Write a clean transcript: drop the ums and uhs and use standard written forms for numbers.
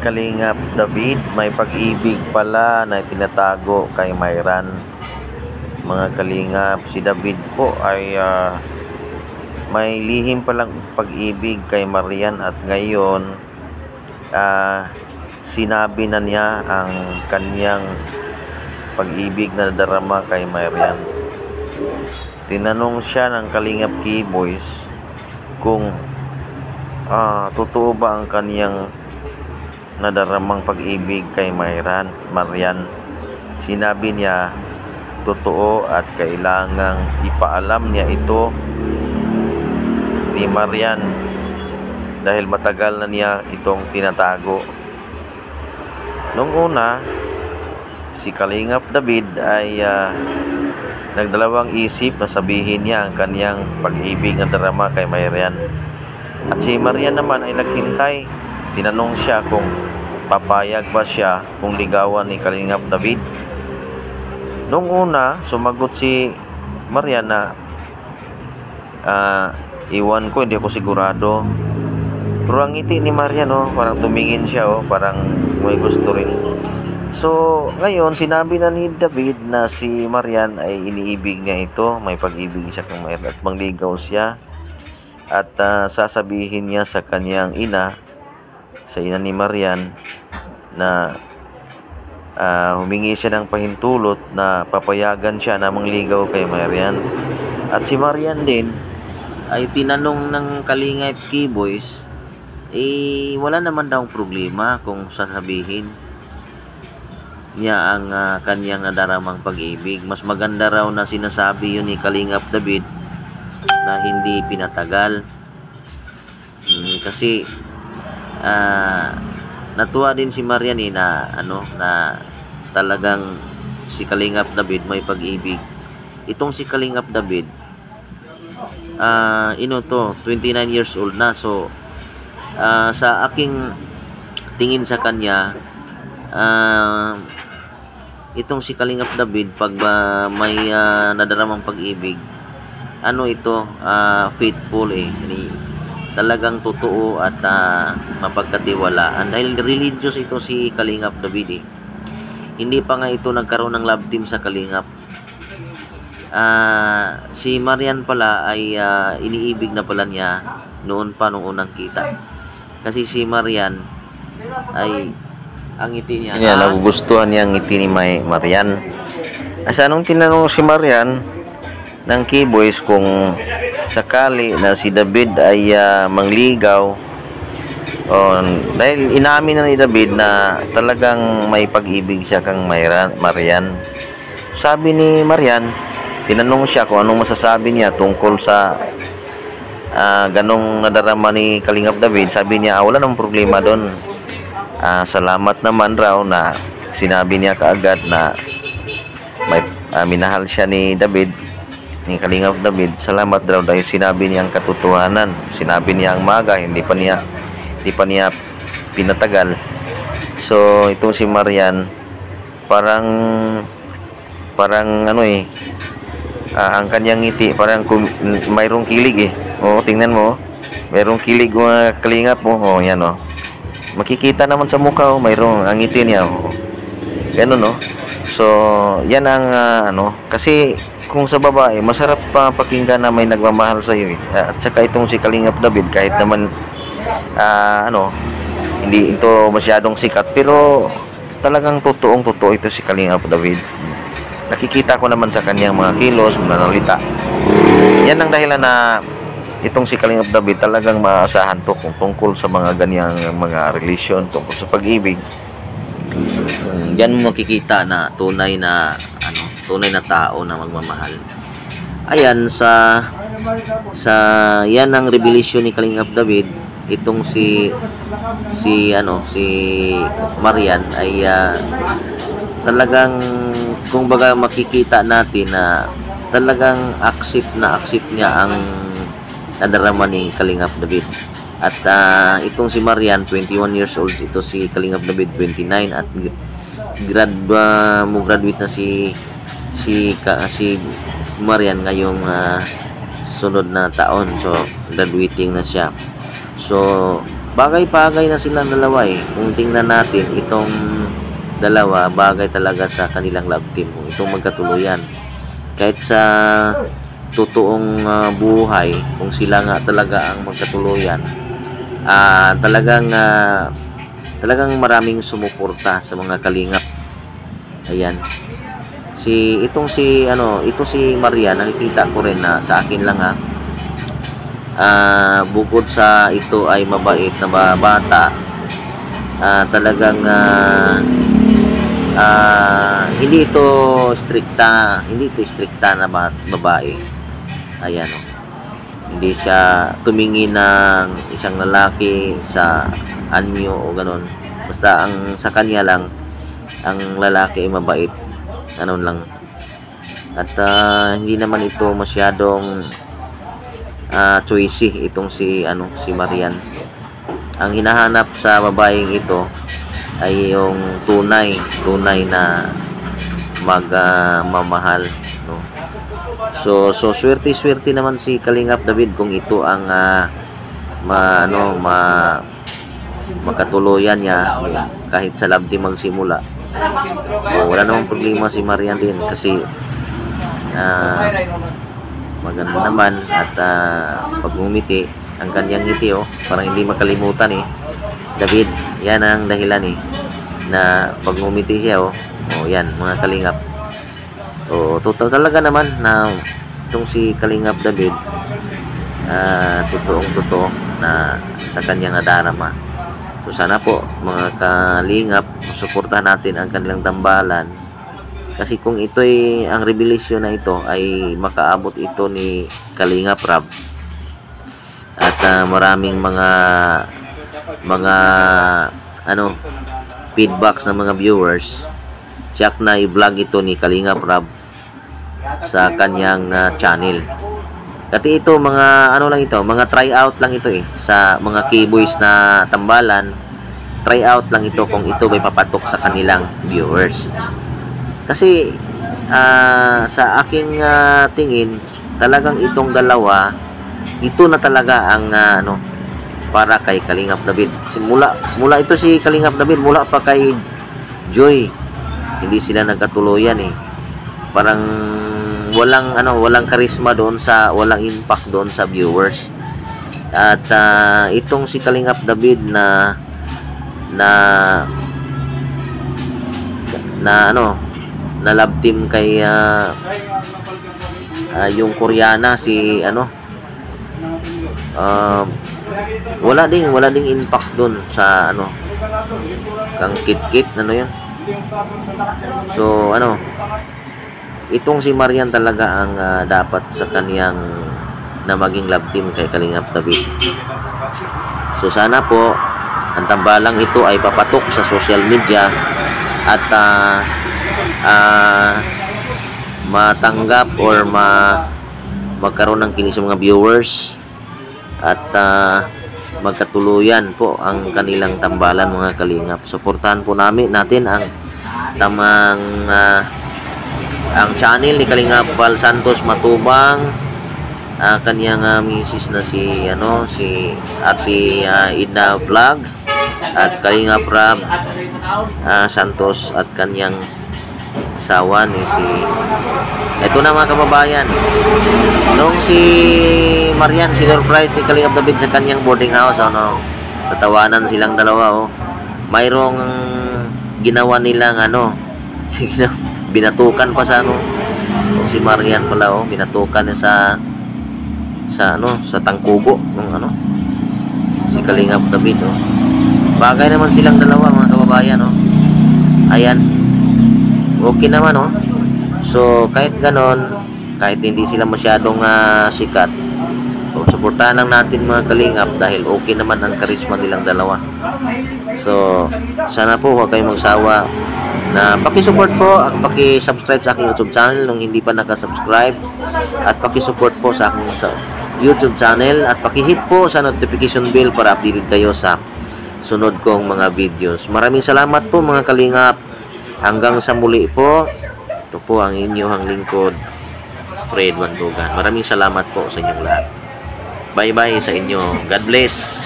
Kalingap David, may pag-ibig pala na tinatago kay Myran. Mga kalingap, si David po ay may lihim palang pag-ibig kay Marian at ngayon sinabi na niya ang kanyang pag-ibig na darama kay Marian. Tinanong siya ng Kalingap K-Boys kung totoo ba ang kanyang nadaramang pag-ibig kay Marian. Sinabi niya totoo at kailangang ipaalam niya ito ni Marian dahil matagal na niya itong tinatago. Nung una, si Kalingap David ay nagdalawang isip na sabihin niya ang kanyang pag-ibig na darama kay Marian. At si Marian naman ay naghintay. Tinanong siya kung papayag ba siya kung ligawan ni Kalingap David. Nung una, sumagot si Marian na iwan ko, hindi ako sigurado. Pero ang ngiti ni Marian, parang tumingin siya, parang may gusto rin. So, ngayon, sinabi na ni David na si Marian ay iniibig niya ito. May pag-ibig siya kang Marian at mangligaw siya. At sasabihin niya sa kanyang ina, sa ina ni Marian, na humingi siya ng pahintulot na papayagan siya na mangligaw kay Marian. At si Marian din ay tinanong ng Kalingap K-Boys, wala naman daw problema kung sasabihin niya ang kanyang nadaramang pag-ibig. Mas maganda raw na sinasabi yun ni Kalingap David na hindi pinatagal. Kasi natuwa din si Marian na na talagang si Kalingap David may pag-ibig. Itong si Kalingap David 29 years old na. So sa aking tingin sa kanya, itong si Kalingap David pag may nadaramang pag-ibig, faithful talagang totoo at mapagkatiwalaan dahil religious ito si Kalingap David. Hindi pa nga ito nagkaroon ng love team sa Kalingap. Si Marian pala ay iniibig na pala niya noon pa nung unang kita. Kasi si Marian ay ang ngiti niya, nagugustuhan niya ang ngiti ni Marian. Anong tinanong si Marian ng K-Boys kung sakali na si David ay mangligaw, dahil inamin na ni David na talagang may pag-ibig siya kang Marian. Sabi ni Marian, tinanong siya kung anong masasabi niya tungkol sa ganong nadarama ni Kalingap David. Sabi niya wala namang problema doon. Salamat naman raw na sinabi niya kaagad na may minahal siya ni David, ni Kalingap David. Salamat daw dahil sinabi niya ang katotohanan. Sinabi niya ang maga, hindi pa niya pinatagal. So itong si Marian parang ang kanyang ngiti parang mayroong kilig tingnan mo, mayroong kilig mga kalingap mo. Yan makikita naman sa mukha mayroong ang ngiti niya ganun So yan ang kasi kung sa babae masarap pa pakinggan na may nagmamahal sa iyo at saka itong si Kalingap David kahit naman hindi ito masyadong sikat pero talagang totoo ito si Kalingap David. Nakikita ko naman sa kanyang mga kilos, mananalita. Yan ang dahilan na itong si Kalingap David talagang maasahan to kung tungkol sa mga ganyang mga relasyon, tungkol sa pag-ibig. Diyan mo makikita na tunay na tao na magmamahal. Ayan sa yan ang revelation ni Kalingap David. Itong si Marian ay talagang kung baga makikita natin na talagang accept niya ang nadarama ni Kalingap David. At itong si Marian 21 years old, ito si Kalingap David 29 at graduate na si Marian ngayong sunod na taon. So graduating na siya. So bagay-bagay na silang dalawa eh. Kung tingnan natin itong dalawa, bagay talaga sa kanilang love team, itong magkatuluyan. Kahit sa totoong buhay, kung sila nga talaga ang magkatuluyan, talagang maraming sumuporta sa mga kalingap. Ayan. Ito si Maria, nakikita ko rin na sa akin lang bukod sa ito ay mabait na bata, talagang hindi ito strikta na babae. Ayan o. Hindi siya tumingin ng isang lalaki sa anyo o ganon. Basta sa kanya lang, ang lalaki ay mabait. Ano lang. At hindi naman ito masyadong choicy itong si Marian. Ang hinahanap sa babaeng ito ay yung tunay na magmamahal, no? So swerte naman si Kalingap David kung ito ang makatuluyan niya kahit sa love team magsimula. Wala namang problema si Marian din kasi maganda naman at pag ngumiti ang kanyang ngiti parang hindi makalimutan David, yan ang dahilan na pag ngumiti siya yan mga kalingap. Totoo talaga naman na itong si Kalingap David, totoo na sa kanyang nadarama. So sana po mga kalingap, suportahan natin ang kanilang tambalan, kasi kung ito ang revelasyon na ito ay makaabot ito ni Kalingap Rab at maraming mga feedbacks ng mga viewers, check na i-vlog ito ni Kalingap Rab sa kanyang channel. Kasi ito mga mga try out lang ito sa mga keyboys na tambalan. Try out lang ito kung ito may papatok sa kanilang viewers. Kasi sa aking tingin, talagang itong dalawa, ito na talaga ang para kay Kalingap David. Mula ito si Kalingap David, mula pa kay Joy, hindi sila nagkatuluyan Parang walang karisma doon, walang impact doon sa viewers. At itong si Kalingap David na love team kay yung Koreana wala ding impact doon sa kang kit-kit yun. So itong si Marian talaga ang dapat sa kaniyang na maging love team kay Kalingap David. So sana po ang tambalang ito ay papatok sa social media at matanggap or magkaroon ng kilig sa mga viewers at magkatuluyan po ang kanilang tambalan mga kalingap. Suportahan po natin ang ang channel ni Kalingap Val Santos Matubang, kaniyang misis na si Ate Ida Vlog, at Kalingap Rab Santos at kaniyang asawa ito na mga kababayan. Nung si Marian sinurprise ni Kalingap David sa kanyang boarding house, tatawanan silang dalawa mayroong ginawa nilang binatukan pa sa si Marian pala binatukan niya sa tangkubo ng si Kalingap David bagay naman silang dalawa mga kababayan ayan, okay naman so kahit ganon, kahit hindi sila masyadong sikat, suportahan lang natin mga kalingap dahil okay naman ang karisma nilang dalawa. So sana po huwag kayong magsawa na paki-support po at paki-subscribe sa aking YouTube channel kung hindi pa nakasubscribe, at paki-support po sa aking YouTube channel at paki-hit po sa notification bell para updated kayo sa sunod kong mga videos. Maraming salamat po mga kalingap. Hanggang sa muli po. Ito po ang inyong lingkod, Fred Bantugan. Maraming salamat po sa inyong lahat. Bye-bye sa inyo. God bless.